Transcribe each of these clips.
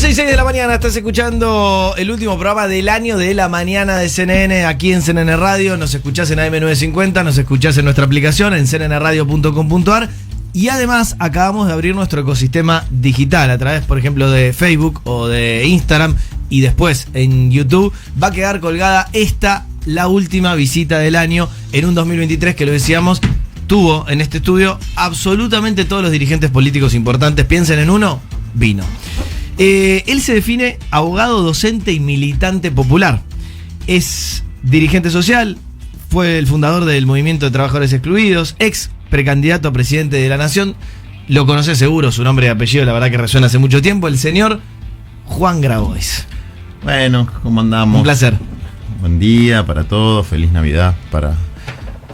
11 y 6 de la mañana, estás escuchando el último programa del año de la mañana de CNN aquí en CNN Radio. Nos escuchás en AM950, nos escuchás en nuestra aplicación en cnnradio.com.ar. Y además acabamos de abrir nuestro ecosistema digital a través, por ejemplo, de Facebook o de Instagram. Y después en YouTube va a quedar colgada la última visita del año en un 2023 que, lo decíamos, tuvo en este estudio absolutamente todos los dirigentes políticos importantes. Piensen en uno, vino. Él se define abogado, docente y militante popular. Es dirigente social, fue el fundador del Movimiento de Trabajadores Excluidos, ex precandidato a presidente de la Nación. Lo conocés seguro, su nombre y apellido, la verdad que resuena hace mucho tiempo. El señor Juan Grabois. Bueno, ¿cómo andamos? Un placer. Buen día para todos, feliz Navidad para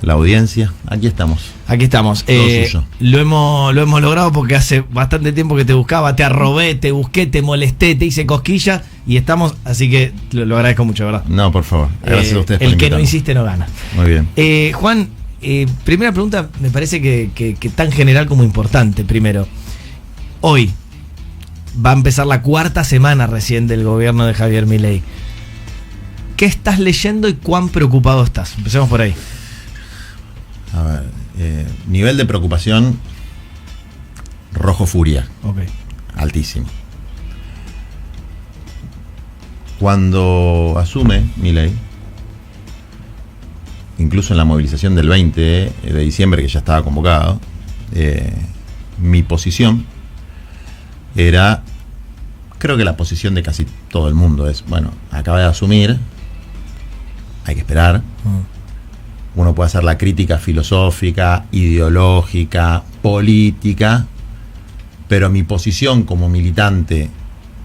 la audiencia. Aquí estamos. Aquí estamos. Lo hemos logrado porque hace bastante tiempo que te buscaba, te arrobé, te busqué, te molesté, te hice cosquillas y estamos, así que lo agradezco mucho, ¿verdad? No, por favor. Gracias a ustedes por el invitarme. que no insiste no gana. Muy bien. Juan, primera pregunta, me parece que tan general como importante. Primero, hoy va a empezar la cuarta semana recién del gobierno de Javier Milei. ¿Qué estás leyendo y cuán preocupado estás? Empecemos por ahí. A ver, nivel de preocupación rojo furia. Okay. Altísimo. Cuando asume Milei, incluso en la movilización del 20 de diciembre, que ya estaba convocado, mi posición era, creo que la posición de casi todo el mundo es, bueno, acaba de asumir, hay que esperar. Uno puede hacer la crítica filosófica, ideológica, política, pero mi posición como militante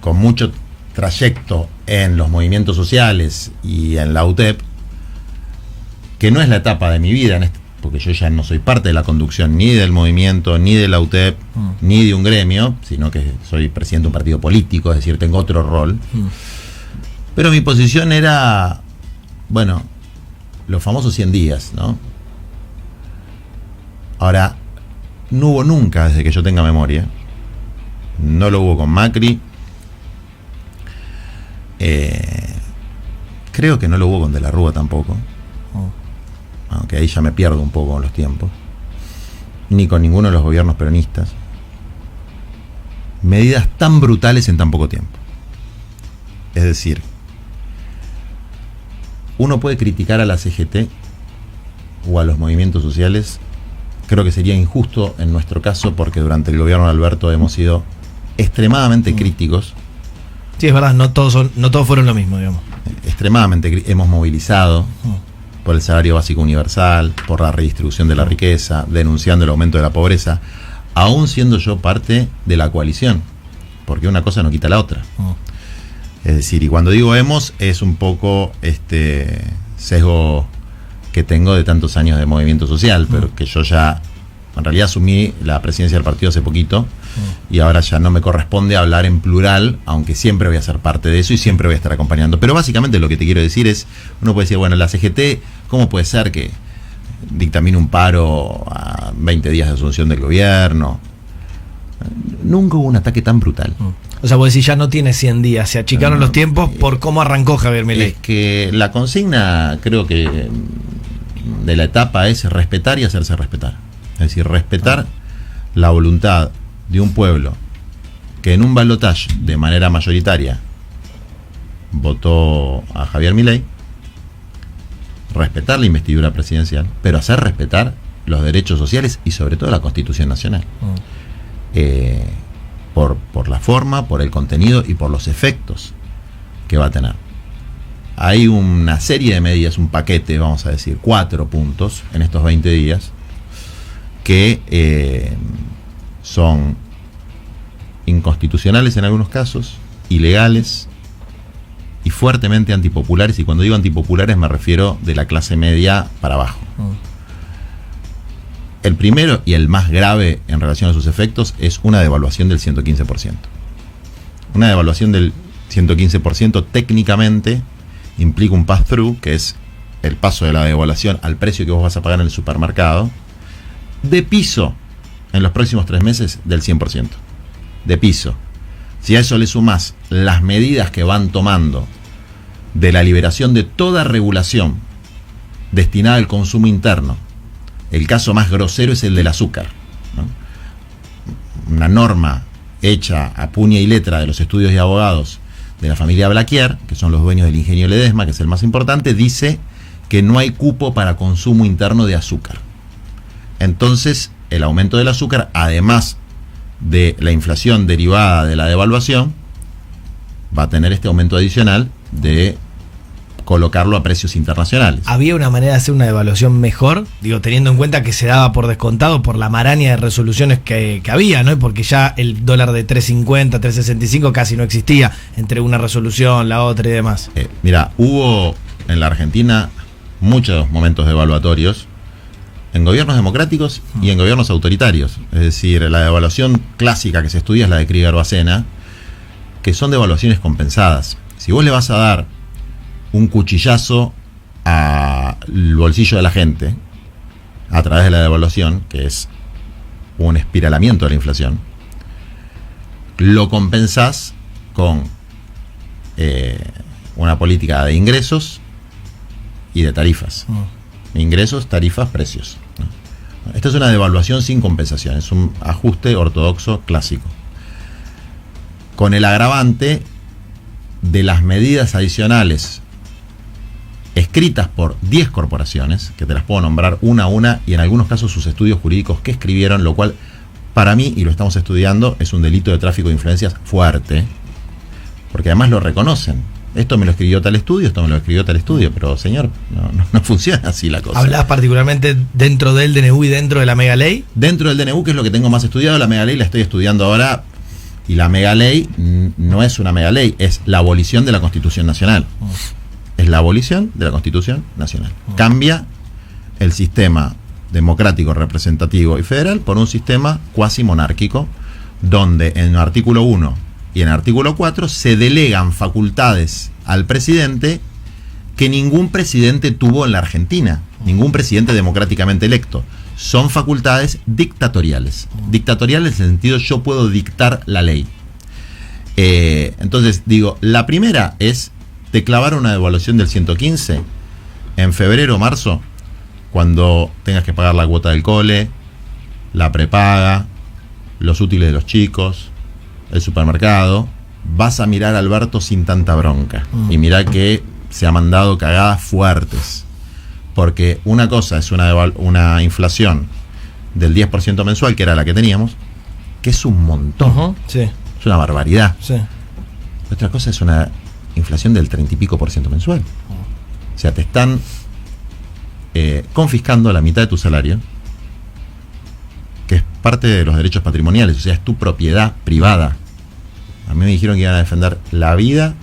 con mucho trayecto en los movimientos sociales y en la UTEP, que no es la etapa de mi vida, porque yo ya no soy parte de la conducción ni del movimiento, ni de la UTEP, ni de un gremio, sino que soy presidente de un partido político, es decir, tengo otro rol. Pero mi posición era, bueno, los famosos 100 días, ¿no? Ahora, no hubo nunca, desde que yo tenga memoria, no lo hubo con Macri, creo que no lo hubo con De la Rúa tampoco, aunque ahí ya me pierdo un poco con los tiempos, ni con ninguno de los gobiernos peronistas, medidas tan brutales en tan poco tiempo. Es decir, uno puede criticar a la CGT o a los movimientos sociales. Creo que sería injusto en nuestro caso porque durante el gobierno de Alberto hemos sido extremadamente críticos. Sí, es verdad, no todos fueron lo mismo, digamos. Extremadamente hemos movilizado por el salario básico universal, por la redistribución de la riqueza, denunciando el aumento de la pobreza, aún siendo yo parte de la coalición, porque una cosa no quita la otra. Es decir, y cuando digo hemos, es un poco este sesgo que tengo de tantos años de movimiento social, pero que yo ya, en realidad asumí la presidencia del partido hace poquito, y ahora ya no me corresponde hablar en plural, aunque siempre voy a ser parte de eso y siempre voy a estar acompañando. Pero básicamente lo que te quiero decir es, uno puede decir, bueno, la CGT, ¿cómo puede ser que dictamine un paro a 20 días de asunción del gobierno? Nunca hubo un ataque tan brutal. O sea, vos decís, ya no tiene 100 días, se achicaron los tiempos por cómo arrancó Javier Milei. Es que la consigna, creo que de la etapa es respetar y hacerse respetar. Es decir, respetar la voluntad de un pueblo que en un balotaje de manera mayoritaria votó a Javier Milei, respetar la investidura presidencial, pero hacer respetar los derechos sociales y sobre todo la Constitución Nacional. Por la forma, por el contenido y por los efectos que va a tener. Hay una serie de medidas, un paquete, vamos a decir, 4 puntos en estos 20 días que son inconstitucionales en algunos casos, ilegales y fuertemente antipopulares. Y cuando digo antipopulares me refiero de la clase media para abajo. El primero y el más grave en relación a sus efectos es una devaluación del 115%. Una devaluación del 115% técnicamente implica un pass-through, que es el paso de la devaluación al precio que vos vas a pagar en el supermercado, de piso en los próximos 3 meses del 100%. De piso. Si a eso le sumás las medidas que van tomando de la liberación de toda regulación destinada al consumo interno, el caso más grosero es el del azúcar, ¿no? Una norma hecha a puño y letra de los estudios de abogados de la familia Blaquier, que son los dueños del Ingenio Ledesma, que es el más importante, dice que no hay cupo para consumo interno de azúcar. Entonces, el aumento del azúcar, además de la inflación derivada de la devaluación, va a tener este aumento adicional de colocarlo a precios internacionales. ¿Había una manera de hacer una evaluación mejor? Digo, teniendo en cuenta que se daba por descontado por la maraña de resoluciones que había, ¿no? Porque ya el dólar de 3.50, 3.65 casi no existía entre una resolución, la otra y demás. Mira, hubo en la Argentina muchos momentos devaluatorios en gobiernos democráticos y en gobiernos autoritarios. Es decir, la devaluación clásica que se estudia es la de Krieger-Bacena, que son devaluaciones compensadas. Si vos le vas a dar un cuchillazo al bolsillo de la gente a través de la devaluación, que es un espiralamiento de la inflación, lo compensás con una política de ingresos y de tarifas. Ingresos, tarifas, precios, ¿no? Esta es una devaluación sin compensación, es un ajuste ortodoxo clásico, con el agravante de las medidas adicionales escritas por 10 corporaciones, que te las puedo nombrar una a una, y en algunos casos sus estudios jurídicos que escribieron, lo cual para mí, y lo estamos estudiando, es un delito de tráfico de influencias fuerte, porque además lo reconocen. Esto me lo escribió tal estudio, esto me lo escribió tal estudio, pero señor, no funciona así la cosa. ¿Hablás particularmente dentro del DNU y dentro de la mega ley? Dentro del DNU, que es lo que tengo más estudiado, la mega ley la estoy estudiando ahora, y la mega ley no es una mega ley, es la abolición de la Constitución Nacional. Es la abolición de la Constitución Nacional. Cambia el sistema democrático, representativo y federal por un sistema cuasi monárquico, donde en el artículo 1 y en el artículo 4 se delegan facultades al presidente que ningún presidente tuvo en la Argentina, ningún presidente democráticamente electo. Son facultades dictatoriales. Dictatoriales en el sentido, yo puedo dictar la ley. Entonces, digo, la primera es, te clavaron una devaluación del 115 en febrero o marzo, cuando tengas que pagar la cuota del cole, la prepaga, los útiles de los chicos, el supermercado, vas a mirar a Alberto sin tanta bronca. Y mirá que se ha mandado cagadas fuertes. Porque una cosa es una inflación del 10% mensual, que era la que teníamos, que es un montón. Sí. Es una barbaridad. Sí. Otra cosa es una inflación del 30 y pico por ciento mensual. O sea, te están confiscando la mitad de tu salario, que es parte de los derechos patrimoniales, o sea, es tu propiedad privada. A mí me dijeron que iban a defender la vida,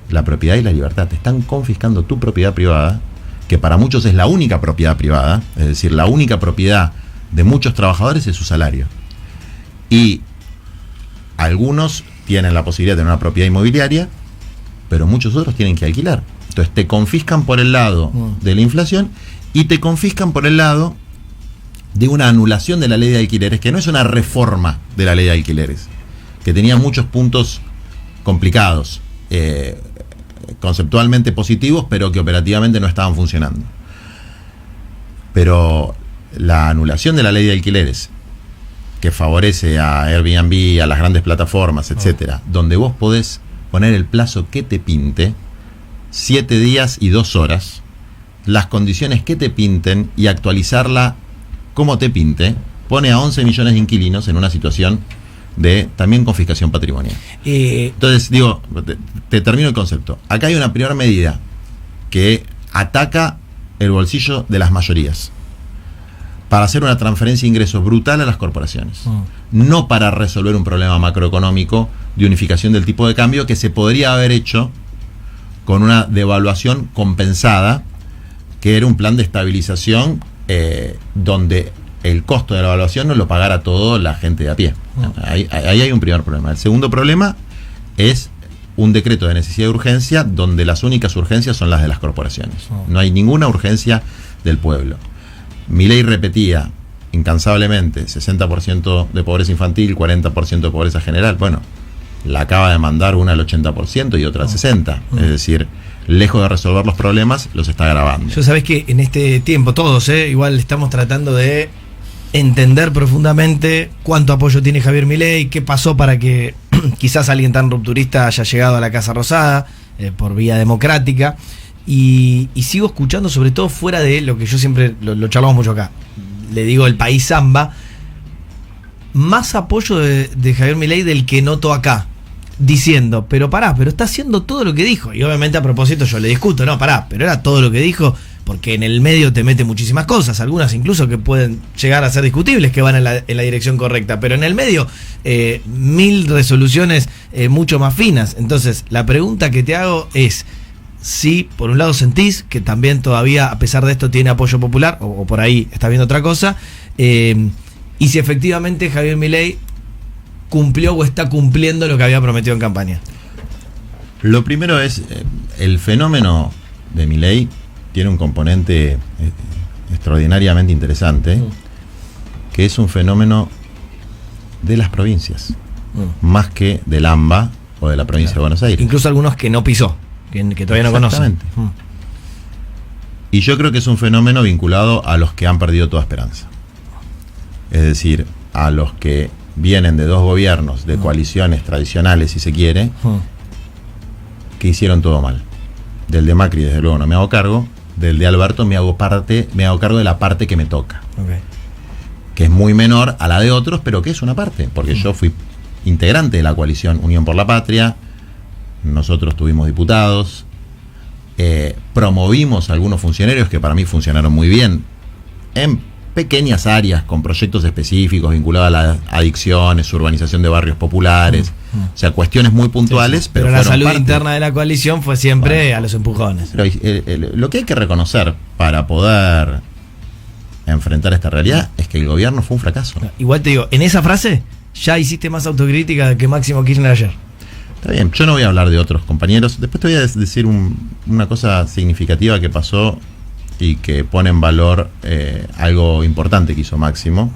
la propiedad y la libertad. Te están confiscando tu propiedad privada, que para muchos es la única propiedad privada, es decir, la única propiedad de muchos trabajadores es su salario. Y algunos tienen la posibilidad de tener una propiedad inmobiliaria, pero muchos otros tienen que alquilar. Entonces te confiscan por el lado de la inflación y te confiscan por el lado de una anulación de la ley de alquileres, que no es una reforma de la ley de alquileres, que tenía muchos puntos complicados, conceptualmente positivos, pero que operativamente no estaban funcionando. Pero la anulación de la ley de alquileres, que favorece a Airbnb, a las grandes plataformas, etcétera, donde vos podés poner el plazo que te pinte, 7 días y 2 horas, las condiciones que te pinten y actualizarla como te pinte, pone a 11 millones de inquilinos en una situación de también confiscación patrimonial. Entonces, digo, te termino el concepto. Acá hay una primera medida que ataca el bolsillo de las mayorías para hacer una transferencia de ingresos brutal a las corporaciones, no para resolver un problema macroeconómico de unificación del tipo de cambio que se podría haber hecho con una devaluación compensada, que era un plan de estabilización donde el costo de la devaluación no lo pagara todo la gente de a pie. Ahí hay un primer problema. El segundo problema es un decreto de necesidad y urgencia donde las únicas urgencias son las de las corporaciones. No hay ninguna urgencia del pueblo. Milei repetía incansablemente 60% de pobreza infantil, 40% de pobreza general. Bueno, la acaba de mandar una al 80% y otra al 60%. Es decir, lejos de resolver los problemas, los está agravando. Yo sabés que en este tiempo, todos, igual estamos tratando de entender profundamente cuánto apoyo tiene Javier Milei, qué pasó para que quizás alguien tan rupturista haya llegado a la Casa Rosada por vía democrática. Y sigo escuchando, sobre todo fuera de lo que yo siempre, lo charlamos mucho acá, le digo el país samba, más apoyo de Javier Milei del que noto acá, diciendo, pero está haciendo todo lo que dijo. Y obviamente a propósito yo le discuto, pero era todo lo que dijo, porque en el medio te mete muchísimas cosas, algunas incluso que pueden llegar a ser discutibles, que van en la dirección correcta, pero en el medio 1000 resoluciones mucho más finas. Entonces la pregunta que te hago es si por un lado sentís que también todavía a pesar de esto tiene apoyo popular, o por ahí está viendo otra cosa, y si efectivamente Javier Milei cumplió o está cumpliendo lo que había prometido en campaña. Lo primero es, el fenómeno de Milei tiene un componente extraordinariamente interesante, que es un fenómeno de las provincias, más que del AMBA o de la provincia de Buenos Aires. Incluso algunos que no pisó, que todavía no conocen. Y yo creo que es un fenómeno vinculado a los que han perdido toda esperanza. Es decir, a los que vienen de dos gobiernos, de coaliciones tradicionales, si se quiere, que hicieron todo mal. Del de Macri, desde luego, no me hago cargo. Del de Alberto me hago cargo de la parte que me toca. Okay. Que es muy menor a la de otros, pero que es una parte. Porque yo fui integrante de la coalición Unión por la Patria. Nosotros tuvimos diputados. Promovimos a algunos funcionarios que para mí funcionaron muy bien en pequeñas áreas con proyectos específicos vinculados a las adicciones, urbanización de barrios populares, o sea, cuestiones muy puntuales. Sí. Pero la salud interna de la coalición fue siempre a los empujones. Pero lo que hay que reconocer para poder enfrentar esta realidad es que el gobierno fue un fracaso. Igual te digo, en esa frase ya hiciste más autocrítica que Máximo Kirchner ayer. Está bien, yo no voy a hablar de otros compañeros. Después te voy a decir una cosa significativa que pasó y que pone en valor algo importante que hizo Máximo,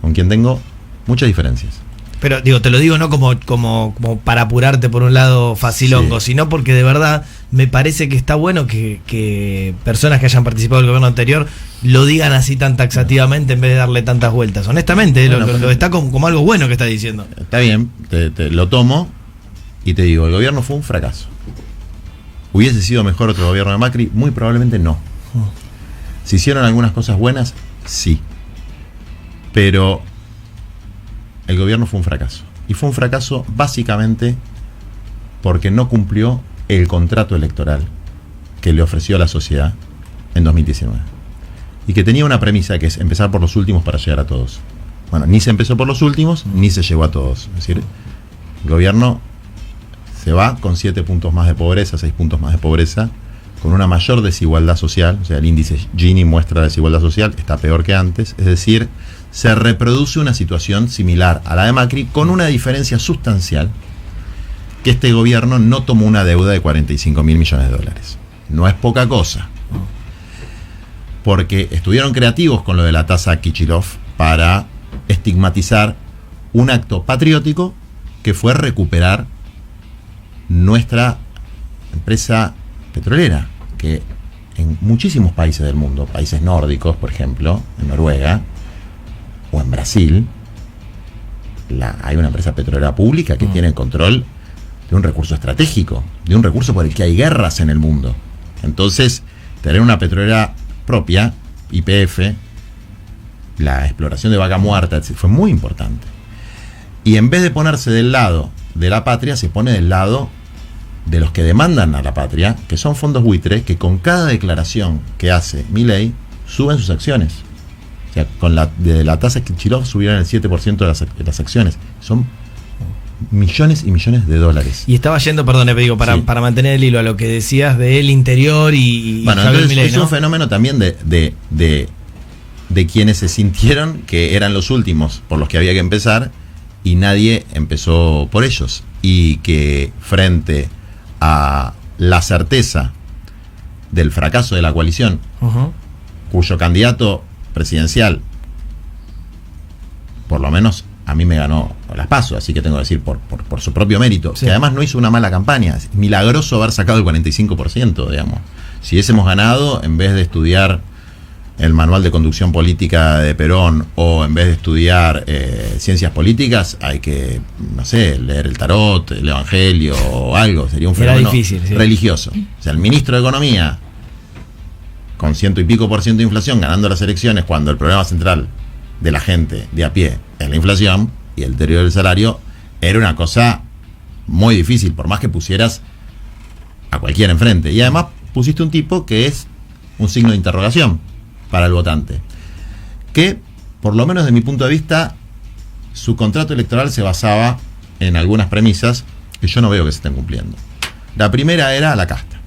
con quien tengo muchas diferencias. Pero digo, te lo digo no como para apurarte por un lado facilongo, sino porque de verdad me parece que está bueno que personas que hayan participado del gobierno anterior lo digan así tan taxativamente en vez de darle tantas vueltas. Honestamente, lo está como algo bueno que está diciendo. Está bien, te lo tomo y te digo, el gobierno fue un fracaso. ¿Hubiese sido mejor otro gobierno de Macri? Muy probablemente no. ¿Se hicieron algunas cosas buenas? Sí. Pero el gobierno fue un fracaso. Y fue un fracaso básicamente porque no cumplió el contrato electoral que le ofreció a la sociedad en 2019. Y que tenía una premisa que es empezar por los últimos para llegar a todos. Bueno, ni se empezó por los últimos, ni se llegó a todos. Es decir, el gobierno se va con 7 puntos más de pobreza, 6 puntos más de pobreza, con una mayor desigualdad social, o sea, el índice Gini muestra desigualdad social, está peor que antes, es decir, se reproduce una situación similar a la de Macri, con una diferencia sustancial, que este gobierno no tomó una deuda de 45.000 millones de dólares. No es poca cosa, porque estuvieron creativos con lo de la tasa Kichilov para estigmatizar un acto patriótico que fue recuperar nuestra empresa petrolera, que en muchísimos países del mundo, países nórdicos, por ejemplo, en Noruega o en Brasil, hay una empresa petrolera pública que tiene el control de un recurso estratégico, de un recurso por el que hay guerras en el mundo. Entonces, tener una petrolera propia, YPF, la exploración de Vaca Muerta, fue muy importante. Y en vez de ponerse del lado de la patria, se pone del lado de los que demandan a la patria, que son fondos buitres, que con cada declaración que hace Milei, suben sus acciones. O sea, de la tasa Kichilov subieron el 7% de las acciones. Son millones y millones de dólares. Y estaba yendo, perdón, digo, para mantener el hilo a lo que decías del interior y bueno, entonces Milei, es un fenómeno también de quienes se sintieron que eran los últimos por los que había que empezar y nadie empezó por ellos. Y que frente a la certeza del fracaso de la coalición, cuyo candidato presidencial, por lo menos a mí me ganó las PASO, así que tengo que decir por su propio mérito, Sí. que además no hizo una mala campaña. Es milagroso haber sacado el 45%, digamos. Si hubiésemos ganado, en vez de estudiar el manual de conducción política de Perón o en vez de estudiar ciencias políticas, hay que, no sé, leer el tarot, el evangelio o algo. Sería un Era fenómeno difícil, sí. religioso. O sea, el ministro de Economía, con 100 y pico % de inflación, ganando las elecciones, cuando el problema central de la gente de a pie es la inflación y el deterioro del salario, era una cosa muy difícil, por más que pusieras a cualquiera enfrente. Y además pusiste un tipo que es un signo de interrogación para el votante, que, por lo menos de mi punto de vista, su contrato electoral se basaba en algunas premisas que yo no veo que se estén cumpliendo. La primera era la casta.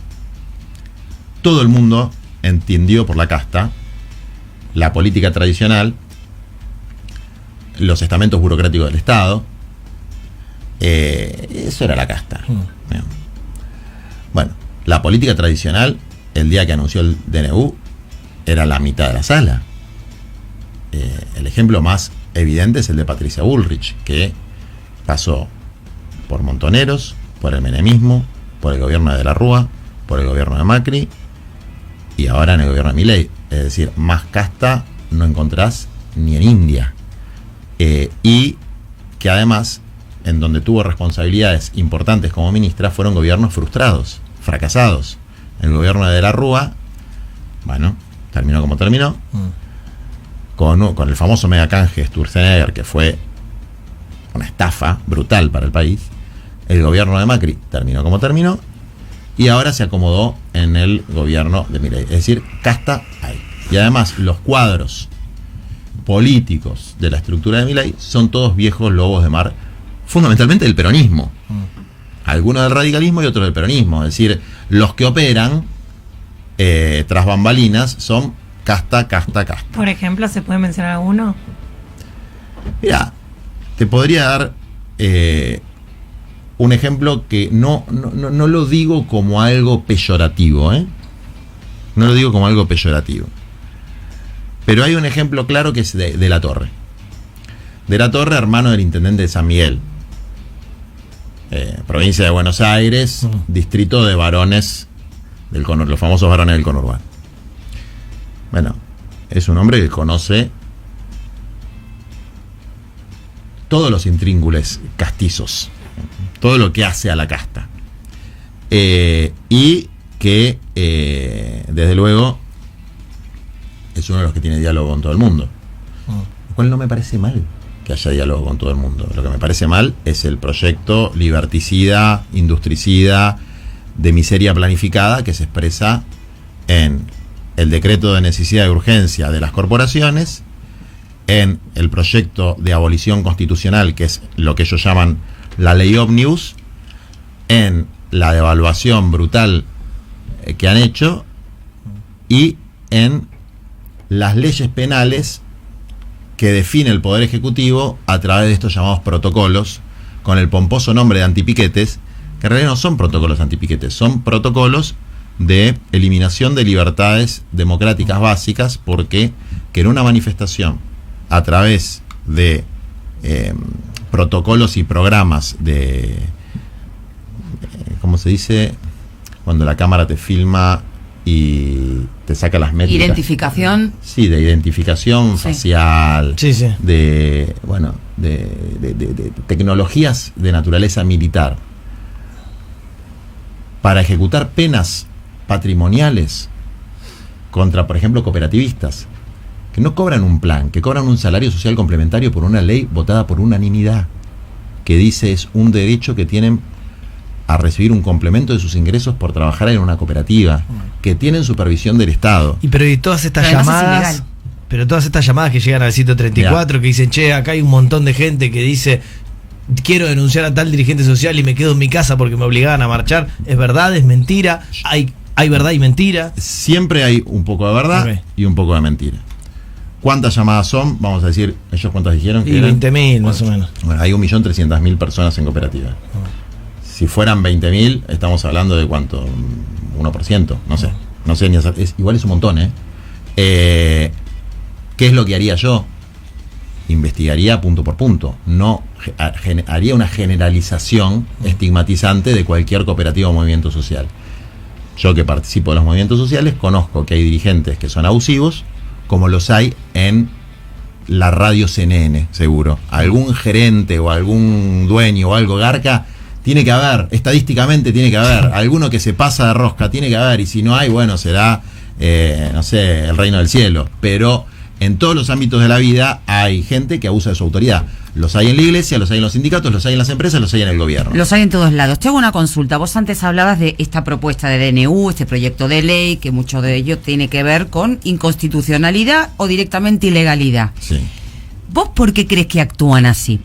Todo el mundo entendió por la casta la política tradicional, los estamentos burocráticos del Estado. Eso era la casta. Bien. Bueno, la política tradicional, el día que anunció el DNU, era la mitad de la sala. El ejemplo más evidente es el de Patricia Bullrich, que pasó por Montoneros, por el menemismo, por el gobierno de la Rúa, por el gobierno de Macri y ahora en el gobierno de Milei. Es decir, más casta no encontrás ni en India. Y que además, en donde tuvo responsabilidades importantes como ministra, fueron gobiernos frustrados, fracasados. El gobierno de la Rúa, bueno, terminó como terminó, con el famoso megacanje Sturzenegger, que fue una estafa brutal para el país. El gobierno de Macri terminó como terminó, y ahora se acomodó en el gobierno de Milei. Es decir, casta hay. Y además, los cuadros políticos de la estructura de Milei son todos viejos lobos de mar, fundamentalmente del peronismo. Algunos del radicalismo y otros del peronismo. Es decir, los que operan tras bambalinas son casta. Por ejemplo, ¿se puede mencionar alguno? Mira, te podría dar un ejemplo que no lo digo como algo peyorativo, No lo digo como algo peyorativo. Pero hay un ejemplo claro que es de La Torre. De La Torre, hermano del intendente de San Miguel. Provincia de Buenos Aires, distrito de varones, los famosos varones del conurbano. Bueno, es un hombre que conoce todos los intríngules castizos, todo lo que hace a la casta. Y que, desde luego, es uno de los que tiene diálogo con todo el mundo. Lo cual no me parece mal que haya diálogo con todo el mundo. Lo que me parece mal es el proyecto liberticida, industricida, de miseria planificada que se expresa en el decreto de necesidad de urgencia de las corporaciones, en el proyecto de abolición constitucional, que es lo que ellos llaman la ley ómnibus, en la devaluación brutal que han hecho y en las leyes penales que define el Poder Ejecutivo a través de estos llamados protocolos, con el pomposo nombre de antipiquetes, que en realidad no son protocolos antipiquetes, son protocolos de eliminación de libertades democráticas básicas, porque que en una manifestación a través de protocolos y programas de, ¿cómo se dice? Cuando la cámara te filma y te saca las métricas. Identificación. Sí, de identificación facial. Sí, sí. De tecnologías de naturaleza militar. Para ejecutar penas patrimoniales contra, por ejemplo, cooperativistas, que no cobran un plan, que cobran un salario social complementario por una ley votada por unanimidad, que dice es un derecho que tienen a recibir un complemento de sus ingresos por trabajar en una cooperativa, que tienen supervisión del Estado. Y todas estas Pero además es llamadas, ilegal. pero todas estas llamadas que llegan al 134, que dicen, che, acá hay un montón de gente que dice, quiero denunciar a tal dirigente social y me quedo en mi casa porque me obligaban a marchar, ¿es verdad? ¿Es mentira? ¿Hay verdad y mentira? Siempre hay un poco de verdad y un poco de mentira. ¿Cuántas llamadas son? Vamos a decir, ¿ellos cuántas dijeron? Y 20.000 más o menos. Bueno, hay 1.300.000 personas en cooperativa. Si fueran 20.000, estamos hablando de cuánto, 1%, no sé, igual es un montón, ¿Qué es lo que haría yo? investigaría punto por punto, no haría una generalización estigmatizante de cualquier cooperativa o movimiento social. Yo, que participo de los movimientos sociales, conozco que hay dirigentes que son abusivos, como los hay en la radio CNN, seguro. Algún gerente o algún dueño o algo garca tiene que haber, estadísticamente tiene que haber, alguno que se pasa de rosca tiene que haber, y si no hay, bueno, será, no sé, el reino del cielo. Pero en todos los ámbitos de la vida hay gente que abusa de su autoridad. Los hay en la iglesia, los hay en los sindicatos, los hay en las empresas, los hay en el gobierno. Los hay en todos lados. Te hago una consulta. Vos antes hablabas de esta propuesta de DNU, este proyecto de ley, que mucho de ello tiene que ver con inconstitucionalidad o directamente ilegalidad. Sí. ¿Vos por qué crees que actúan así?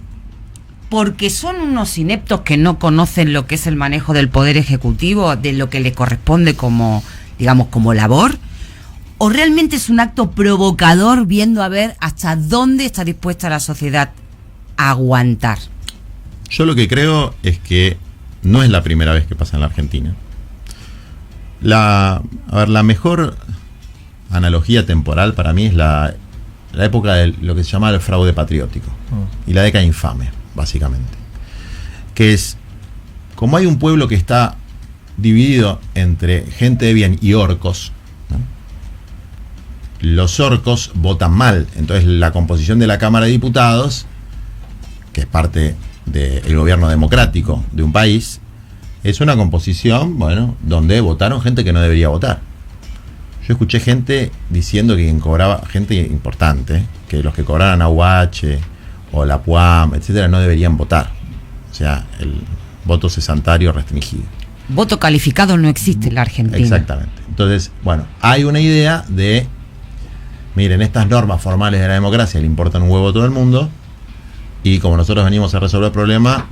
¿Porque son unos ineptos que no conocen lo que es el manejo del poder ejecutivo, de lo que les corresponde como, digamos, como labor? ¿O realmente es un acto provocador viendo a ver hasta dónde está dispuesta la sociedad a aguantar? Yo lo que creo es que no es la primera vez que pasa en la Argentina. La mejor analogía temporal para mí es la época de lo que se llama el fraude patriótico y la década infame, básicamente. Que es, como hay un pueblo que está dividido entre gente de bien y orcos, ¿no? Los orcos votan mal, entonces la composición de la Cámara de Diputados, que es parte del gobierno democrático de un país, es una composición, bueno, donde votaron gente que no debería votar. Yo escuché gente diciendo que quien cobraba, gente importante, que los que cobraran AUH o la PUAM, etcétera, no deberían votar. O sea, el voto cesantario restringido. Voto calificado no existe en la Argentina. Exactamente. Entonces, bueno, hay una idea de, miren, estas normas formales de la democracia le importan un huevo a todo el mundo, y como nosotros venimos a resolver el problema,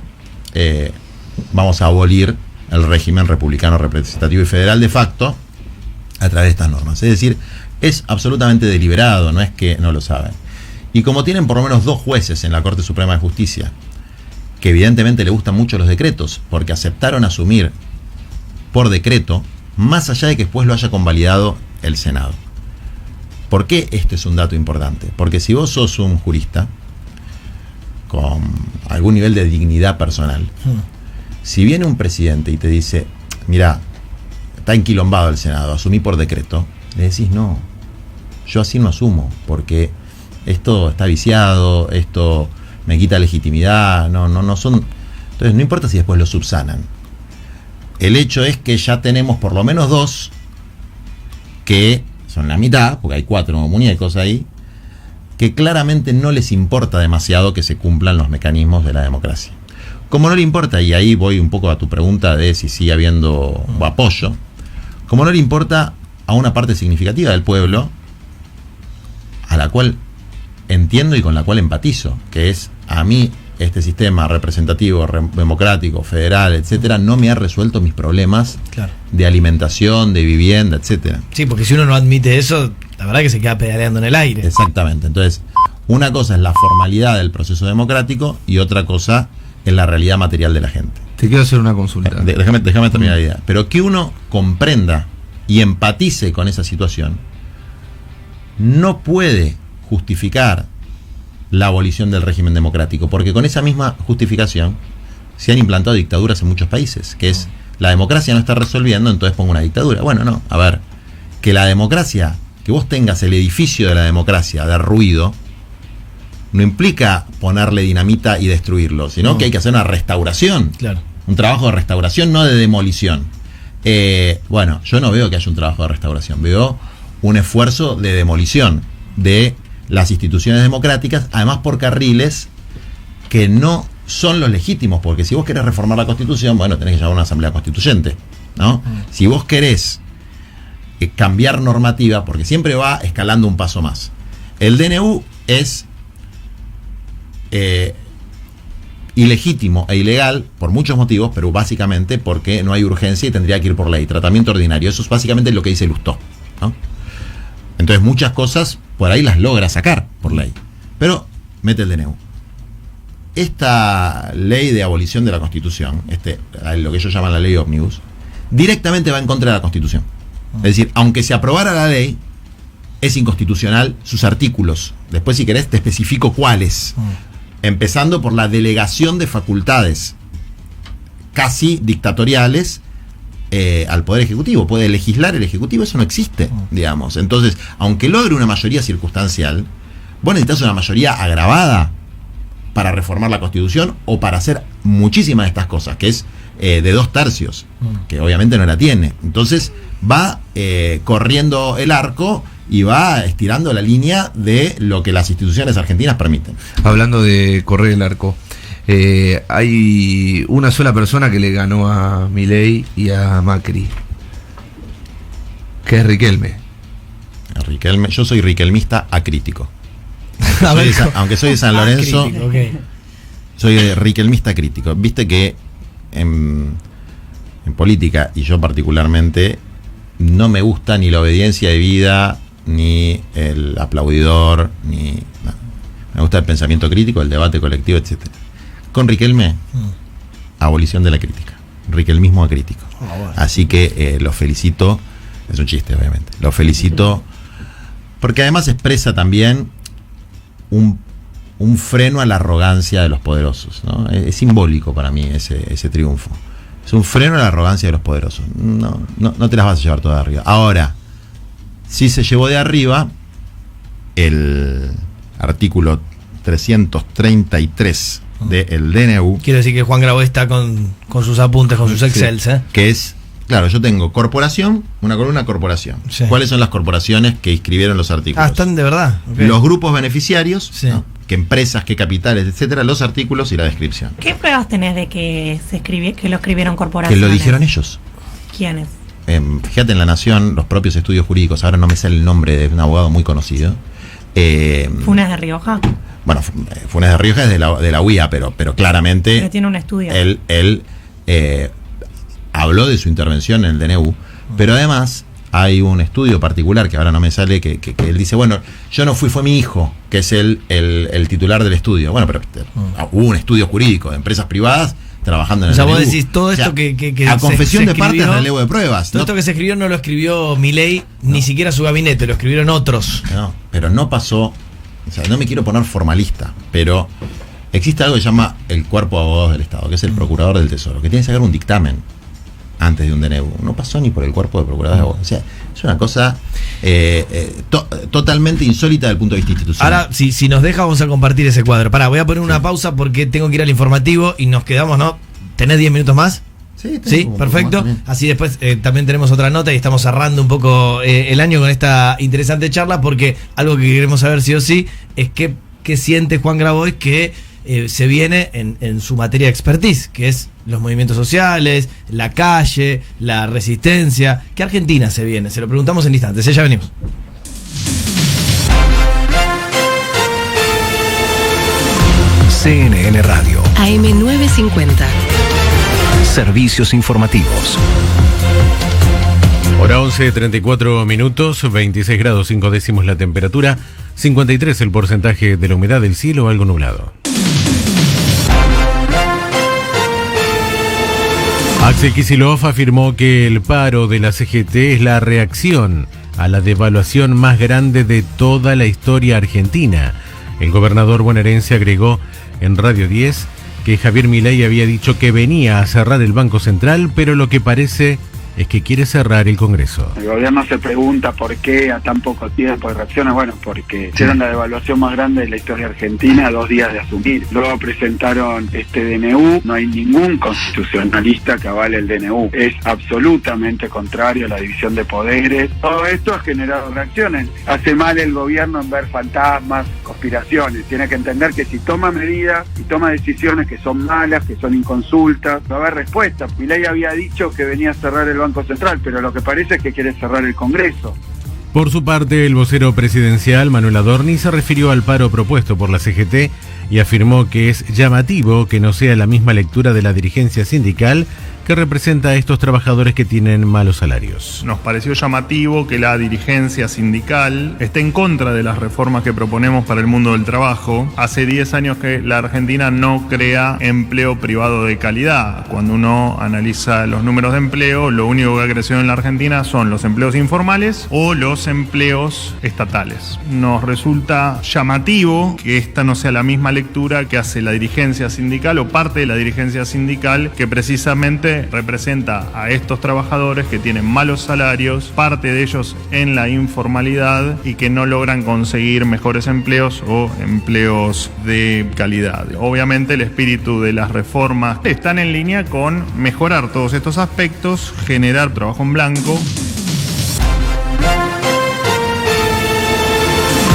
vamos a abolir el régimen republicano representativo y federal de facto a través de estas normas. Es decir, es absolutamente deliberado, no es que no lo saben. Y como tienen por lo menos 2 jueces en la Corte Suprema de Justicia, que evidentemente le gustan mucho los decretos, porque aceptaron asumir por decreto, más allá de que después lo haya convalidado el Senado. ¿Por qué este es un dato importante? Porque si vos sos un jurista con algún nivel de dignidad personal, si viene un presidente y te dice, mirá, está enquilombado el Senado, asumí por decreto, le decís, no, yo así no asumo, porque esto está viciado, esto me quita legitimidad, no son. Entonces no importa si después lo subsanan. El hecho es que ya tenemos por lo menos 2 que son la mitad, porque hay 4 muñecos ahí, que claramente no les importa demasiado que se cumplan los mecanismos de la democracia. Como no le importa, y ahí voy un poco a tu pregunta de si sigue habiendo apoyo, como no le importa a una parte significativa del pueblo, a la cual entiendo y con la cual empatizo, que es, a mí este sistema representativo, democrático, federal, etcétera, no me ha resuelto mis problemas de alimentación, de vivienda, etcétera. Sí, porque si uno no admite eso, la verdad que se queda pedaleando en el aire. Exactamente. Entonces, una cosa es la formalidad del proceso democrático y otra cosa es la realidad material de la gente. Te quiero hacer una consulta. Déjame terminar la idea. Pero que uno comprenda y empatice con esa situación no puede justificar la abolición del régimen democrático, porque con esa misma justificación se han implantado dictaduras en muchos países, que es, la democracia no está resolviendo, entonces pongo una dictadura. Bueno, no, a ver, que la democracia, que vos tengas el edificio de la democracia derruido, no implica ponerle dinamita y destruirlo, sino que hay que hacer una restauración, un trabajo de restauración, no de demolición. Bueno, yo no veo que haya un trabajo de restauración, veo un esfuerzo de demolición de las instituciones democráticas, además por carriles que no son los legítimos, porque si vos querés reformar la Constitución, bueno, tenés que llamar a una asamblea constituyente, ¿no? Si vos querés cambiar normativa, porque siempre va escalando un paso más. El DNU es ilegítimo e ilegal por muchos motivos, pero básicamente porque no hay urgencia y tendría que ir por ley, tratamiento ordinario. Eso es básicamente lo que dice Lustó, ¿no? Entonces muchas cosas por ahí las logra sacar por ley, pero mete el DNU. Esta ley de abolición de la Constitución, lo que ellos llaman la ley ómnibus, directamente va en contra de la Constitución. Es decir, aunque se aprobara la ley, es inconstitucional sus artículos. Después, si querés, te especifico cuáles. Empezando por la delegación de facultades casi dictatoriales al Poder Ejecutivo. Puede legislar el Ejecutivo, eso no existe, digamos. Entonces, aunque logre una mayoría circunstancial, vos necesitas una mayoría agravada para reformar la Constitución o para hacer muchísimas de estas cosas, que es de 2/3, que obviamente no la tiene. Entonces, va corriendo el arco y va estirando la línea de lo que las instituciones argentinas permiten. Hablando de correr el arco, hay una sola persona que le ganó a Milei y a Macri, que es Riquelme. Yo soy riquelmista acrítico. ver, Aunque soy de San Lorenzo, crítico, okay. Soy riquelmista crítico. Viste que en política, y yo particularmente, no me gusta ni la obediencia debida, ni el aplaudidor, no. Me gusta el pensamiento crítico, el debate colectivo, etc. Con Riquelme, abolición de la crítica. Riquelmismo acrítico. Bueno. Así que los felicito. Es un chiste, obviamente. Los felicito porque además expresa también un freno a la arrogancia de los poderosos, ¿no? Es simbólico para mí ese triunfo. Es un freno a la arrogancia de los poderosos. No te las vas a llevar todas de arriba. Ahora, sí se llevó de arriba el artículo 333 del DNU. Quiero decir que Juan Grabois está con sus apuntes, con sus excels, sí, que es, claro, yo tengo corporación, una columna corporación. Sí. ¿Cuáles son las corporaciones que inscribieron los artículos? Están de verdad. Okay. Los grupos beneficiarios, sí, ¿no? Qué empresas, qué capitales, etcétera, los artículos y la descripción. ¿Qué pruebas tenés de que que lo escribieron corporaciones? Que lo dijeron ellos. ¿Quiénes? Fíjate, en La Nación, los propios estudios jurídicos, ahora no me sale el nombre de un abogado muy conocido. ¿Funes de Rioja? Bueno, Funes de Rioja es de la UIA, pero claramente... Pero tiene un estudio. Él habló de su intervención en el DNU, pero además hay un estudio particular que ahora no me sale, que él dice, bueno, yo no fui, fue mi hijo, que es el titular del estudio. Bueno, pero hubo un estudio jurídico de empresas privadas trabajando en el DNU. Vos decís, todo esto que a confesión de partes, relevo de pruebas. Todo esto que se escribió no lo escribió Milei, ni siquiera su gabinete, lo escribieron otros. No, pero no pasó, o sea, no me quiero poner formalista, pero existe algo que se llama el cuerpo de abogados del Estado, que es el procurador del Tesoro, que tiene que sacar un dictamen antes de un DNU. No pasó ni por el cuerpo de procuradores de abogados. O sea, es una cosa totalmente insólita desde el punto de vista institucional. Ahora, si nos deja, vamos a compartir ese cuadro. Pará, voy a poner una pausa porque tengo que ir al informativo y nos quedamos, ¿no? ¿Tenés 10 minutos más? Sí, perfecto. Así después también tenemos otra nota y estamos cerrando un poco el año con esta interesante charla, porque algo que queremos saber sí o sí es qué siente Juan Grabois que se viene en su materia de expertise, que es los movimientos sociales, la calle, la resistencia. ¿Qué Argentina se viene? Se lo preguntamos en instantes. Ya venimos. CNN Radio. AM950. Servicios informativos. Hora 11:34 minutos, 26 grados 5 décimos la temperatura, 53 el porcentaje de la humedad del cielo, algo nublado. Axel Kicillof afirmó que el paro de la CGT es la reacción a la devaluación más grande de toda la historia argentina. El gobernador bonaerense agregó en Radio 10 que Javier Milei había dicho que venía a cerrar el Banco Central, pero lo que parece es que quiere cerrar el Congreso. El gobierno se pregunta por qué a tan poco tiempo de reacciones. Bueno, porque hicieron la devaluación más grande de la historia argentina a 2 días de asumir. Luego presentaron este DNU. No hay ningún constitucionalista que avale el DNU. Es absolutamente contrario a la división de poderes. Todo esto ha generado reacciones. Hace mal el gobierno en ver fantasmas, conspiraciones. Tiene que entender que si toma medidas y toma decisiones que son malas, que son inconsultas, va a haber respuesta. Milei había dicho que venía a cerrar el Banco Central, pero lo que parece es que quiere cerrar el Congreso. Por su parte, el vocero presidencial, Manuel Adorni, se refirió al paro propuesto por la CGT y afirmó que es llamativo que no sea la misma lectura de la dirigencia sindical que representa a estos trabajadores que tienen malos salarios. Nos pareció llamativo que la dirigencia sindical esté en contra de las reformas que proponemos para el mundo del trabajo. Hace 10 años que la Argentina no crea empleo privado de calidad. Cuando uno analiza los números de empleo, lo único que ha crecido en la Argentina son los empleos informales o los empleos estatales. Nos resulta llamativo que esta no sea la misma lectura que hace la dirigencia sindical o parte de la dirigencia sindical, que precisamente representa a estos trabajadores que tienen malos salarios, parte de ellos en la informalidad y que no logran conseguir mejores empleos o empleos de calidad. Obviamente el espíritu de las reformas están en línea con mejorar todos estos aspectos, generar trabajo en blanco.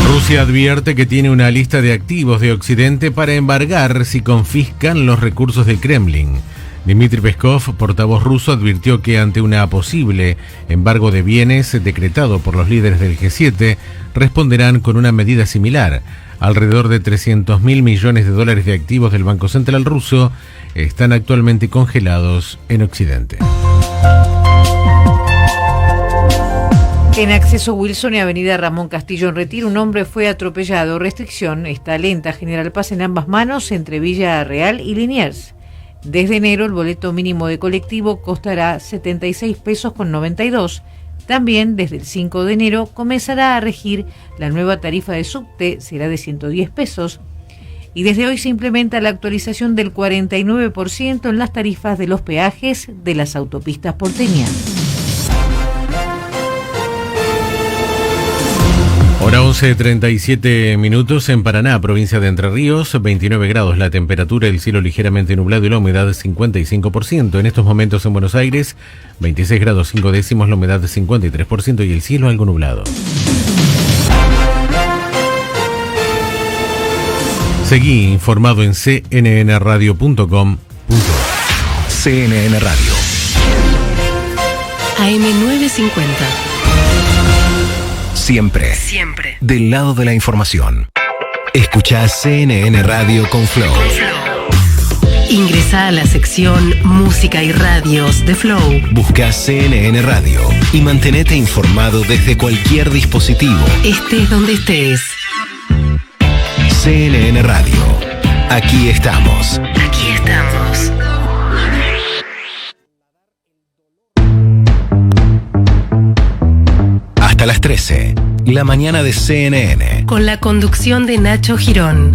Rusia advierte que tiene una lista de activos de Occidente para embargar si confiscan los recursos del Kremlin. Dmitry Peskov, portavoz ruso, advirtió que ante una posible embargo de bienes decretado por los líderes del G7, responderán con una medida similar. Alrededor de 300.000 millones de dólares de activos del Banco Central ruso están actualmente congelados en Occidente. En acceso Wilson y avenida Ramón Castillo en Retiro, un hombre fue atropellado. Restricción está lenta. General Paz en ambas manos entre Villa Real y Liniers. Desde enero el boleto mínimo de colectivo costará 76 pesos con 92. También desde el 5 de enero comenzará a regir la nueva tarifa de subte, será de 110 pesos. Y desde hoy se implementa la actualización del 49% en las tarifas de los peajes de las autopistas porteñas. Hora 11:37 minutos en Paraná, provincia de Entre Ríos, 29 grados la temperatura, el cielo ligeramente nublado y la humedad 55%. En estos momentos en Buenos Aires, 26 grados 5 décimos, la humedad 53% y el cielo algo nublado. Seguí informado en cnnradio.com.ar. CNN Radio. AM950. Siempre del lado de la información. Escuchá CNN Radio con Flow. Ingresá a la sección Música y Radios de Flow. Busca CNN Radio y mantenete informado desde cualquier dispositivo. Estés donde estés. CNN Radio. Aquí estamos. Aquí estamos. Hasta las 13, la mañana de CNN. Con la conducción de Nacho Girón.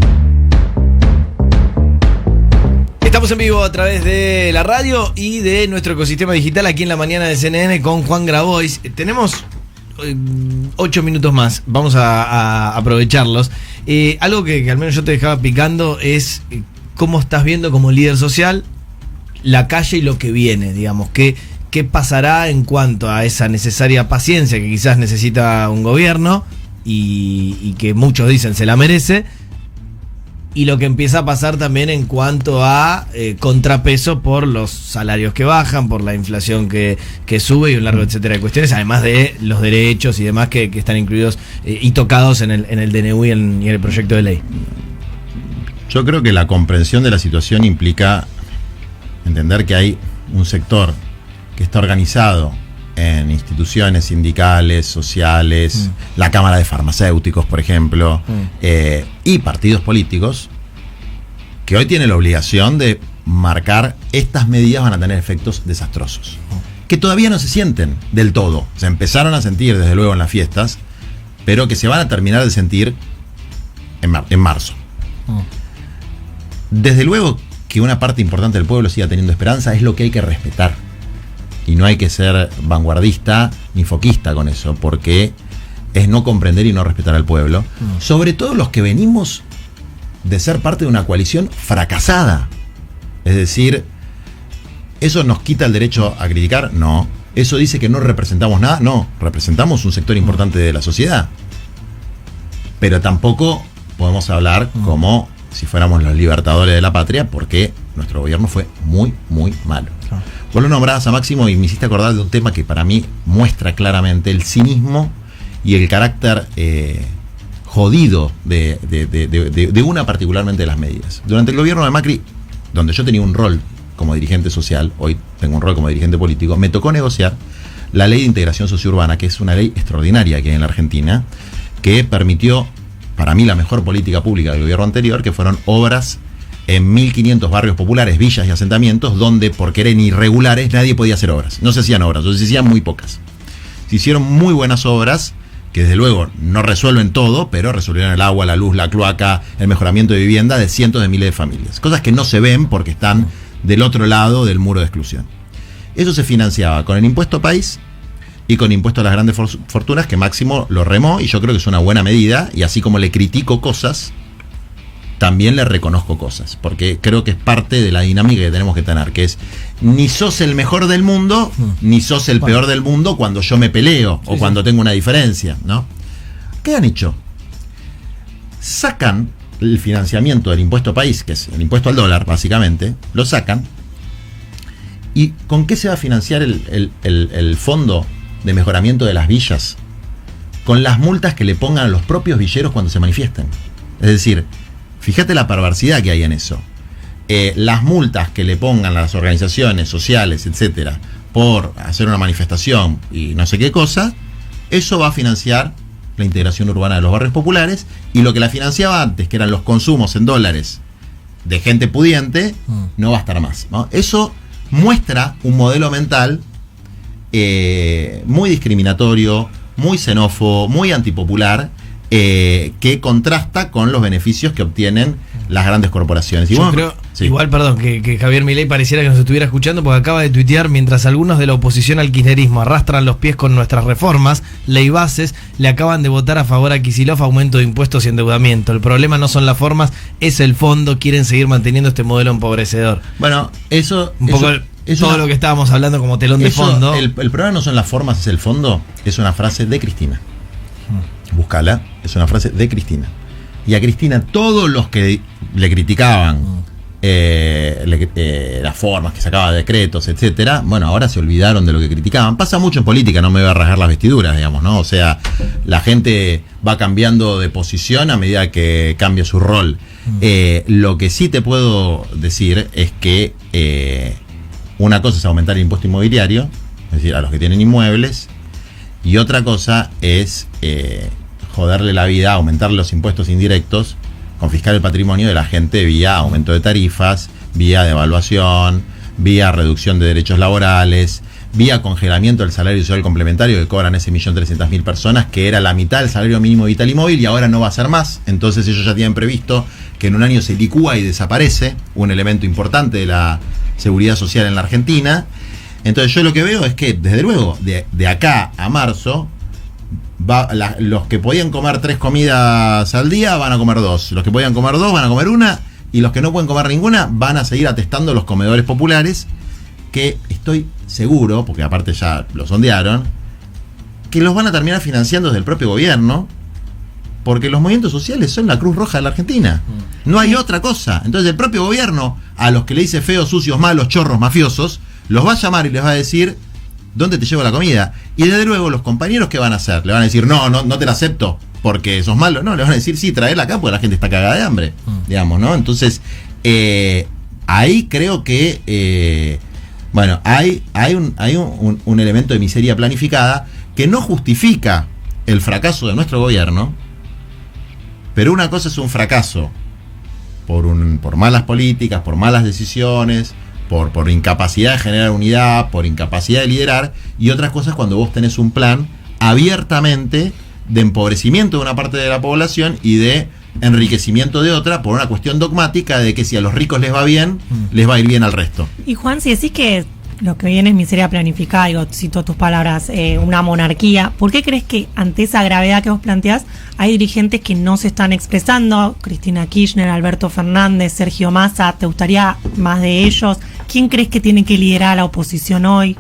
Estamos en vivo a través de la radio y de nuestro ecosistema digital aquí en la mañana de CNN con Juan Grabois. Tenemos 8 minutos más, vamos a aprovecharlos. Algo que al menos yo te dejaba picando es cómo estás viendo como líder social la calle y lo que viene, digamos, ¿qué pasará en cuanto a esa necesaria paciencia que quizás necesita un gobierno y que muchos dicen se la merece? Y lo que empieza a pasar también en cuanto a contrapeso por los salarios que bajan, por la inflación que sube y un largo etcétera de cuestiones, además de los derechos y demás que están incluidos y tocados en el DNU y en el proyecto de ley. Yo creo que la comprensión de la situación implica entender que hay un sector que está organizado en instituciones sindicales, sociales, la Cámara de Farmacéuticos, por ejemplo, y partidos políticos, que hoy tienen la obligación de marcar estas medidas van a tener efectos desastrosos, que todavía no se sienten del todo. Se empezaron a sentir desde luego en las fiestas, pero que se van a terminar de sentir en marzo. Desde luego que una parte importante del pueblo siga teniendo esperanza es lo que hay que respetar. Y no hay que ser vanguardista ni foquista con eso, porque es no comprender y no respetar al pueblo. Sobre todo los que venimos de ser parte de una coalición fracasada. Es decir, ¿eso nos quita el derecho a criticar? No. ¿Eso dice que no representamos nada? No. Representamos un sector importante de la sociedad. Pero tampoco podemos hablar como si fuéramos los libertadores de la patria, porque nuestro gobierno fue muy, muy malo. Vos lo nombrabas a Máximo y me hiciste acordar de un tema que para mí muestra claramente el cinismo y el carácter jodido de una particularmente de las medidas. Durante el gobierno de Macri, donde yo tenía un rol como dirigente social, hoy tengo un rol como dirigente político, me tocó negociar la ley de integración sociourbana, que es una ley extraordinaria que hay en la Argentina, que permitió, para mí, la mejor política pública del gobierno anterior, que fueron obras en 1.500 barrios populares, villas y asentamientos, donde, porque eran irregulares, nadie podía hacer obras. No se hacían obras, o se hacían muy pocas. Se hicieron muy buenas obras, que desde luego no resuelven todo, pero resolvieron el agua, la luz, la cloaca, el mejoramiento de vivienda de cientos de miles de familias. Cosas que no se ven porque están del otro lado del muro de exclusión. Eso se financiaba con el impuesto país y con impuesto a las grandes fortunas, que Máximo lo remó, y yo creo que es una buena medida, y así como le critico cosas, también le reconozco cosas, porque creo que es parte de la dinámica que tenemos que tener, que es, ni sos el mejor del mundo, ni sos el peor del mundo cuando yo me peleo, o cuando tengo una diferencia, ¿no? ¿Qué han hecho? Sacan el financiamiento del impuesto país, que es el impuesto al dólar, básicamente, lo sacan, ¿y con qué se va a financiar el fondo de mejoramiento de las villas? Con las multas que le pongan a los propios villeros cuando se manifiesten. Es decir, fíjate la perversidad que hay en eso. Las multas que le pongan a las organizaciones sociales, etcétera, por hacer una manifestación y no sé qué cosa, eso va a financiar la integración urbana de los barrios populares, y lo que la financiaba antes, que eran los consumos en dólares de gente pudiente, no va a estar más, ¿no? Eso muestra un modelo mental muy discriminatorio, muy xenófobo, muy antipopular, que contrasta con los beneficios que obtienen las grandes corporaciones. Y yo creo, igual, perdón, que Javier Milei pareciera que nos estuviera escuchando, porque acaba de tuitear: mientras algunos de la oposición al kirchnerismo arrastran los pies con nuestras reformas, ley bases, le acaban de votar a favor a Kicillof aumento de impuestos y endeudamiento. El problema no son las formas, es el fondo. Quieren seguir manteniendo este modelo empobrecedor. Bueno, eso... Un poco todo lo que estábamos hablando como telón de fondo. El problema no son las formas, es el fondo. Es una frase de Cristina. Búscala, es una frase de Cristina. Y a Cristina, todos los que le criticaban las formas, que sacaba decretos, etcétera, bueno, ahora se olvidaron de lo que criticaban. Pasa mucho en política, no me voy a rasgar las vestiduras, digamos, ¿no? O sea, la gente va cambiando de posición a medida que cambia su rol. Lo que sí te puedo decir es que una cosa es aumentar el impuesto inmobiliario, es decir, a los que tienen inmuebles, y otra cosa es joderle la vida, aumentar los impuestos indirectos, confiscar el patrimonio de la gente vía aumento de tarifas, vía devaluación, vía reducción de derechos laborales, vía congelamiento del salario social complementario que cobran ese 1.300.000 personas, que era la mitad del salario mínimo vital y móvil, y ahora no va a ser más. Entonces ellos ya tienen previsto que en un año se licúa y desaparece un elemento importante de la seguridad social en la Argentina. Entonces yo lo que veo es que, desde luego, de acá a marzo, los que podían comer 3 comidas al día van a comer 2, los que podían comer 2 van a comer 1, y los que no pueden comer ninguna van a seguir atestando los comedores populares, que estoy seguro, porque aparte ya lo sondearon, que los van a terminar financiando desde el propio gobierno, porque los movimientos sociales son la Cruz Roja de la Argentina. No hay otra cosa. Entonces el propio gobierno, a los que le dice feos, sucios, malos, chorros, mafiosos, los va a llamar y les va a decir: ¿dónde te llevo la comida? Y desde luego los compañeros, ¿qué van a hacer? Le van a decir: no te la acepto porque sos malo. No, le van a decir: sí, traela acá porque la gente está cagada de hambre, digamos, ¿no? Entonces, ahí creo que, bueno, hay un elemento de miseria planificada que no justifica el fracaso de nuestro gobierno, pero una cosa es un fracaso por malas políticas, por malas decisiones, por incapacidad de generar unidad, por incapacidad de liderar, y otras cosas cuando vos tenés un plan abiertamente de empobrecimiento de una parte de la población y de enriquecimiento de otra, por una cuestión dogmática de que si a los ricos les va bien, les va a ir bien al resto. Y Juan, si decís que lo que viene es miseria planificada, digo, cito tus palabras, una monarquía, ¿por qué crees que ante esa gravedad que vos planteás hay dirigentes que no se están expresando? Cristina Kirchner, Alberto Fernández, Sergio Massa, ¿te gustaría más de ellos? ¿Quién crees que tiene que liderar a la oposición hoy?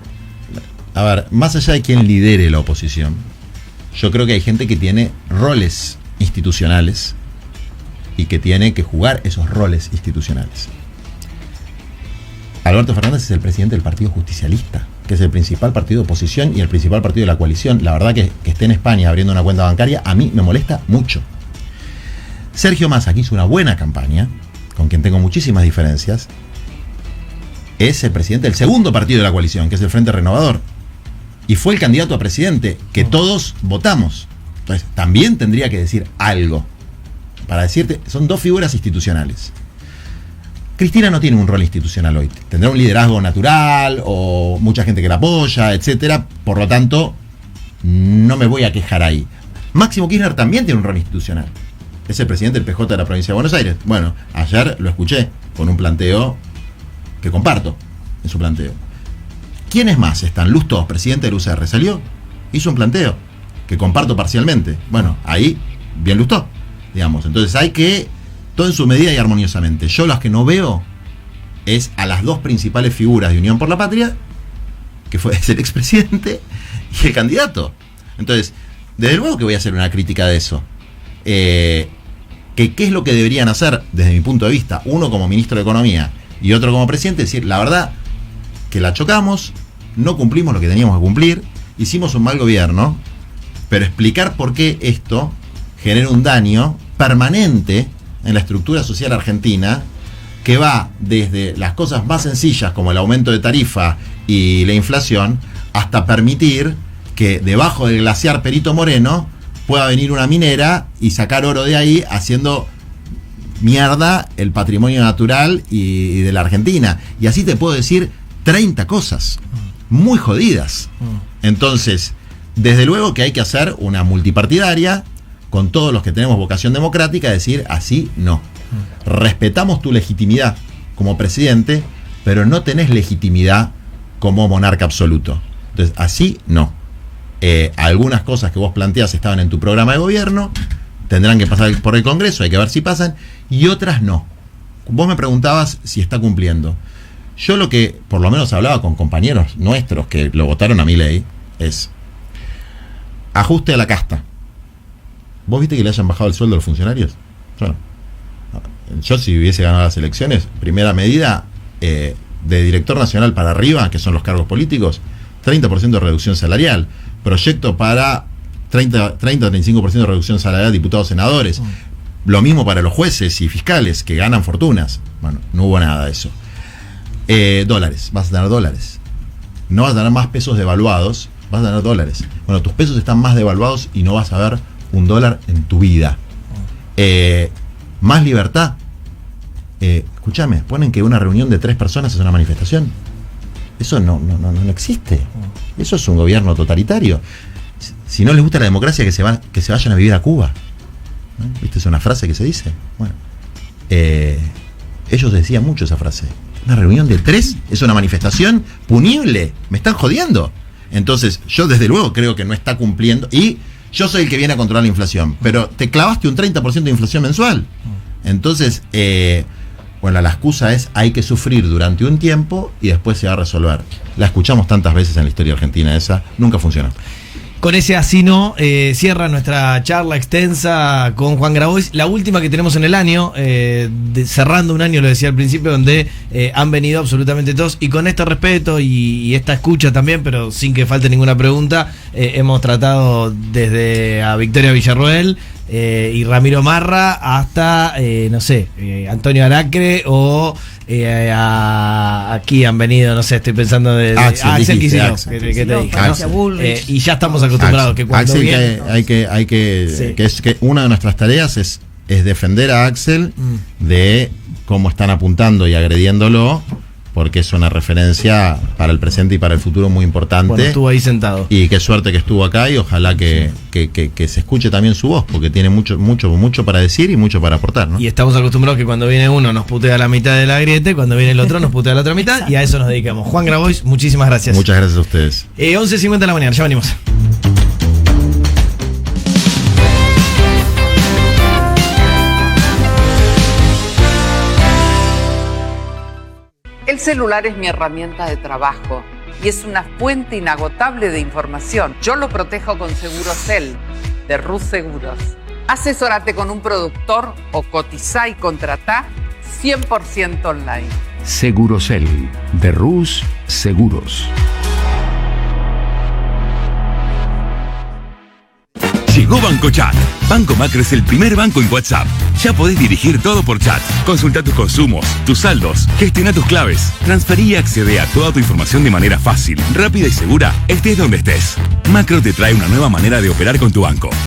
A ver, más allá de quién lidere la oposición, yo creo que hay gente que tiene roles institucionales y que tiene que jugar esos roles institucionales. Alberto Fernández es el presidente del Partido Justicialista, que es el principal partido de oposición y el principal partido de la coalición. La verdad que esté en España abriendo una cuenta bancaria a mí me molesta mucho. Sergio Massa, que hizo una buena campaña, con quien tengo muchísimas diferencias, es el presidente del segundo partido de la coalición, que es el Frente Renovador. Y fue el candidato a presidente que todos votamos. Entonces, también tendría que decir algo. Para decirte, son dos figuras institucionales. Cristina no tiene un rol institucional hoy. Tendrá un liderazgo natural o mucha gente que la apoya, etcétera. Por lo tanto, no me voy a quejar ahí. Máximo Kirchner también tiene un rol institucional. Es el presidente del PJ de la provincia de Buenos Aires. Bueno, ayer lo escuché con un planteo que comparto en su planteo. ¿Quiénes más están? Lustó, presidente del UCR, salió, hizo un planteo que comparto parcialmente. Bueno, ahí bien Lustó, digamos. Entonces hay que, todo en su medida y armoniosamente. Yo las que no veo es a las dos principales figuras de Unión por la Patria, que fue el expresidente y el candidato. Entonces, desde luego que voy a hacer una crítica de eso. ¿Qué es lo que deberían hacer desde mi punto de vista? Uno como ministro de Economía y otro como presidente, decir, la verdad que la chocamos, no cumplimos lo que teníamos que cumplir, hicimos un mal gobierno, pero explicar por qué esto genera un daño permanente en la estructura social argentina, que va desde las cosas más sencillas como el aumento de tarifa y la inflación, hasta permitir que debajo del glaciar Perito Moreno pueda venir una minera y sacar oro de ahí, haciendo mierda el patrimonio natural y de la Argentina. Y así te puedo decir 30 cosas muy jodidas. Entonces, desde luego que hay que hacer una multipartidaria con todos los que tenemos vocación democrática, decir así no. Respetamos tu legitimidad como presidente, pero no tenés legitimidad como monarca absoluto. Entonces, así no. Algunas cosas que vos planteás estaban en tu programa de gobierno, tendrán que pasar por el Congreso, hay que ver si pasan, y otras no. Vos me preguntabas si está cumpliendo. Yo lo que, por lo menos hablaba con compañeros nuestros que lo votaron a Milei, es ajuste a la casta. ¿Vos viste que le hayan bajado el sueldo a los funcionarios? Yo si hubiese ganado las elecciones, primera medida, de director nacional para arriba, que son los cargos políticos, 30% de reducción salarial. Proyecto para 30-35% de reducción salarial de diputados senadores. Lo mismo para los jueces y fiscales que ganan fortunas. Bueno, no hubo nada de eso. Dólares, vas a tener dólares. No vas a tener más pesos devaluados, vas a tener dólares. Bueno, tus pesos están más devaluados y no vas a ver un dólar en tu vida. Más libertad. Escúchame, ponen que una reunión de 3 personas es una manifestación. Eso no existe. Eso es un gobierno totalitario. Si no les gusta la democracia, que se vayan a vivir a Cuba. ¿Viste? Es una frase que se dice. Bueno, ellos decían mucho esa frase. Una reunión de 3 es una manifestación punible. Me están jodiendo. Entonces, yo desde luego creo que no está cumpliendo. Y yo soy el que viene a controlar la inflación. Pero te clavaste un 30% de inflación mensual. Entonces, bueno, la excusa es hay que sufrir durante un tiempo y después se va a resolver. La escuchamos tantas veces en la historia argentina, esa nunca funcionó. Con ese así no, cierra nuestra charla extensa con Juan Grabois, la última que tenemos en el año, cerrando un año, lo decía al principio, donde han venido absolutamente todos, y con este respeto y esta escucha también, pero sin que falte ninguna pregunta, hemos tratado desde a Victoria Villarroel y Ramiro Marra hasta, no sé, Antonio Aracre o aquí han venido, no sé, estoy pensando de Axel Kicillof, que te dije, ¿no? Y ya estamos acostumbrados que cuando Axel, viene, que una de nuestras tareas es defender a Axel de cómo están apuntando y agrediéndolo, porque es una referencia para el presente y para el futuro muy importante. Bueno, estuvo ahí sentado. Y qué suerte que estuvo acá, y ojalá que se escuche también su voz, porque tiene mucho para decir y mucho para aportar, ¿no? Y estamos acostumbrados que cuando viene uno nos putea la mitad de la griete, cuando viene el otro nos putea la otra mitad, y a eso nos dedicamos. Juan Grabois, muchísimas gracias. Muchas gracias a ustedes. 11:50 de la mañana, ya venimos. El celular es mi herramienta de trabajo y es una fuente inagotable de información. Yo lo protejo con Segurocel, de Rus Seguros. Asesórate con un productor o cotizá y contratá 100% online. Segurocel, de Rus Seguros. Llegó Llegó Banco Chat. Banco Macro es el primer banco en WhatsApp. Ya podés dirigir todo por chat. Consulta tus consumos, tus saldos, gestiona tus claves. Transferí y accede a toda tu información de manera fácil, rápida y segura, estés donde estés. Macro te trae una nueva manera de operar con tu banco.